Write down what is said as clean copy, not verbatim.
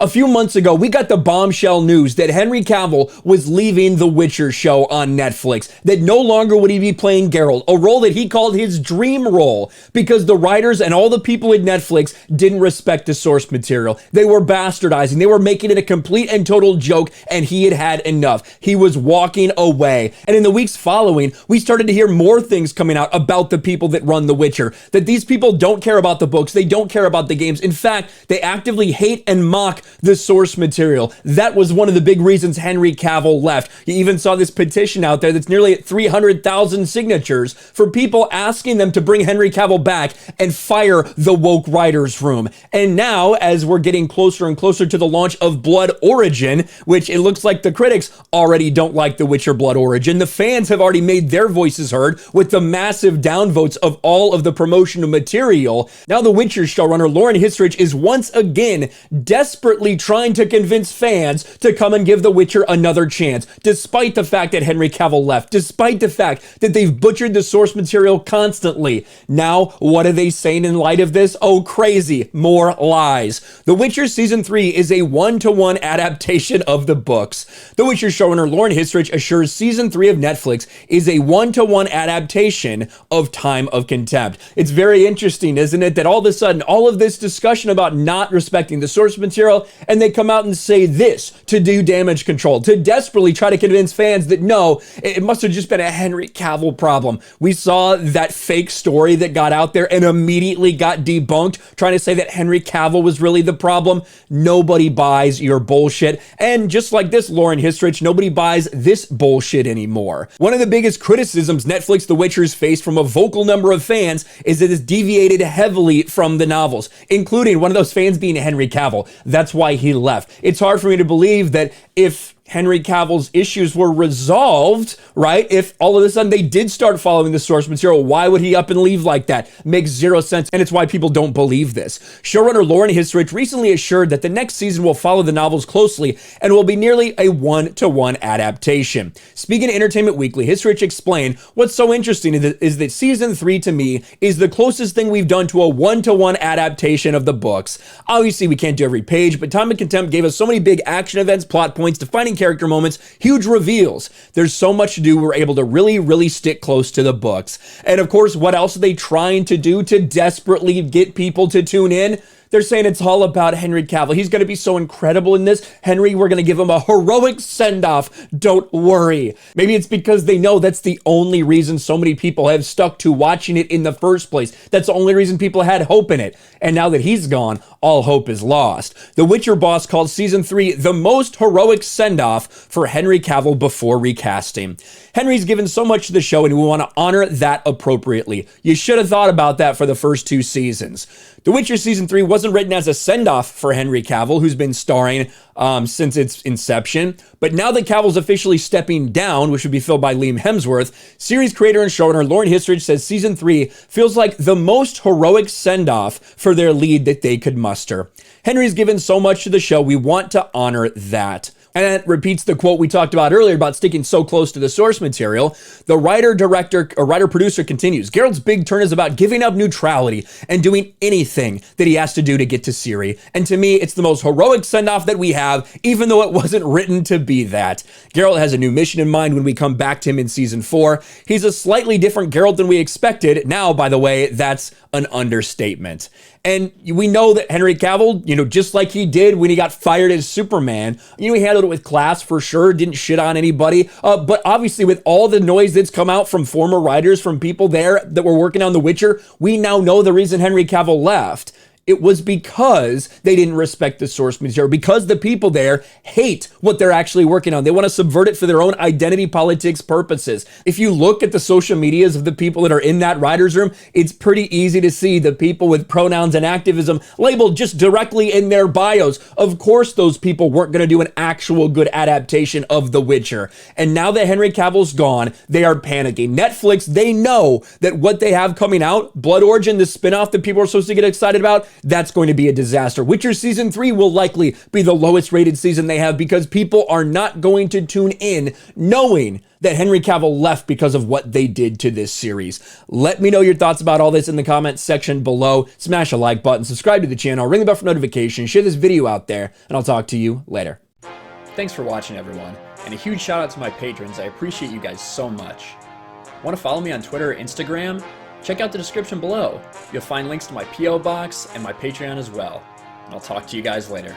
A few months ago, we got the bombshell news that Henry Cavill was leaving The Witcher show on Netflix, that no longer would he be playing Geralt, a role that he called his dream role, because the writers and all the people at Netflix didn't respect the source material. They were bastardizing, they were making it a complete and total joke, and he had had enough. He was walking away. And in the weeks following, we started to hear more things coming out about the people that run The Witcher, that these people don't care about the books, they don't care about the games. In fact, they actively hate and mock the source material. That was one of the big reasons Henry Cavill left. You even saw this petition out there that's nearly at 300,000 signatures for people asking them to bring Henry Cavill back and fire the woke writers' room. And now, as we're getting closer and closer to the launch of Blood Origin, which it looks like the critics already don't like The Witcher Blood Origin, the fans have already made their voices heard with the massive downvotes of all of the promotional material. Now The Witcher showrunner Lauren Hissrich is once again desperately trying to convince fans to come and give The Witcher another chance, despite the fact that Henry Cavill left, despite the fact that they've butchered the source material constantly. Now, what are they saying in light of this? Oh, crazy, more lies. The Witcher Season 3 is a one-to-one adaptation of the books. The Witcher showrunner Lauren Hissrich assures Season 3 of Netflix is a one-to-one adaptation of Time of Contempt. It's very interesting, isn't it, that all of a sudden, all of this discussion about not respecting the source material, and they come out and say this to do damage control, to desperately try to convince fans that no, it must have just been a Henry Cavill problem. We saw that fake story that got out there and immediately got debunked, trying to say that Henry Cavill was really the problem. Nobody buys your bullshit. And just like this, Lauren Hissrich, nobody buys this bullshit anymore. One of the biggest criticisms Netflix The Witcher's faced from a vocal number of fans is that it's deviated heavily from the novels, including one of those fans being Henry Cavill. That's why he left. It's hard for me to believe that if Henry Cavill's issues were resolved, right? If all of a sudden they did start following the source material, why would he up and leave like that? Makes zero sense, and it's why people don't believe this. Showrunner Lauren Hissrich recently assured that the next season will follow the novels closely and will be nearly a one-to-one adaptation. Speaking to Entertainment Weekly, Hissrich explained, what's so interesting is that Season 3 to me is the closest thing we've done to a one-to-one adaptation of the books. Obviously, we can't do every page, but Time of Contempt gave us so many big action events, plot points, defining character moments, huge reveals. There's so much to do. We're able to really stick close to the books. And of course, what else are they trying to do to desperately get people to tune in? They're saying it's all about Henry Cavill. He's going to be so incredible in this. Henry, we're going to give him a heroic send-off. Don't worry. Maybe it's because they know that's the only reason so many people have stuck to watching it in the first place. That's the only reason people had hope in it. And now that he's gone, all hope is lost. The Witcher boss called Season 3 the most heroic send-off for Henry Cavill before recasting. Henry's given so much to the show, and we want to honor that appropriately. You should have thought about that for the first 2 seasons. The Witcher Season 3 wasn't written as a send-off for Henry Cavill, who's been starring since its inception. But now that Cavill's officially stepping down, which would be filled by Liam Hemsworth, series creator and showrunner Lauren Hissrich says Season 3 feels like the most heroic send-off for their lead that they could muster. Henry's given so much to the show, we want to honor that. And that repeats the quote we talked about earlier about sticking so close to the source material. The writer-producer continues, Geralt's big turn is about giving up neutrality and doing anything that he has to do to get to Ciri. And to me, it's the most heroic send-off that we have, even though it wasn't written to be that. Geralt has a new mission in mind when we come back to him in Season 4. He's a slightly different Geralt than we expected. Now, by the way, that's an understatement. And we know that Henry Cavill, just like he did when he got fired as Superman, he handled it with class for sure, didn't shit on anybody. But obviously with all the noise that's come out from former writers, from people there that were working on The Witcher, we now know the reason Henry Cavill left. It was because they didn't respect the source material, because the people there hate what they're actually working on. They want to subvert it for their own identity politics purposes. If you look at the social medias of the people that are in that writer's room, it's pretty easy to see the people with pronouns and activism labeled just directly in their bios. Of course, those people weren't going to do an actual good adaptation of The Witcher. And now that Henry Cavill's gone, they are panicking. Netflix, they know that what they have coming out, Blood Origin, the spinoff that people are supposed to get excited about, that's going to be a disaster. Witcher Season 3 will likely be the lowest rated season they have because people are not going to tune in knowing that Henry Cavill left because of what they did to this series. Let me know your thoughts about all this in the comments section below. Smash a like button, subscribe to the channel, ring the bell for notifications, share this video out there, and I'll talk to you later. Thanks for watching, everyone, and a huge shout out to my patrons. I appreciate you guys so much. Want to follow me on Twitter or Instagram? Check out the description below. You'll find links to my P.O. box and my Patreon as well. And I'll talk to you guys later.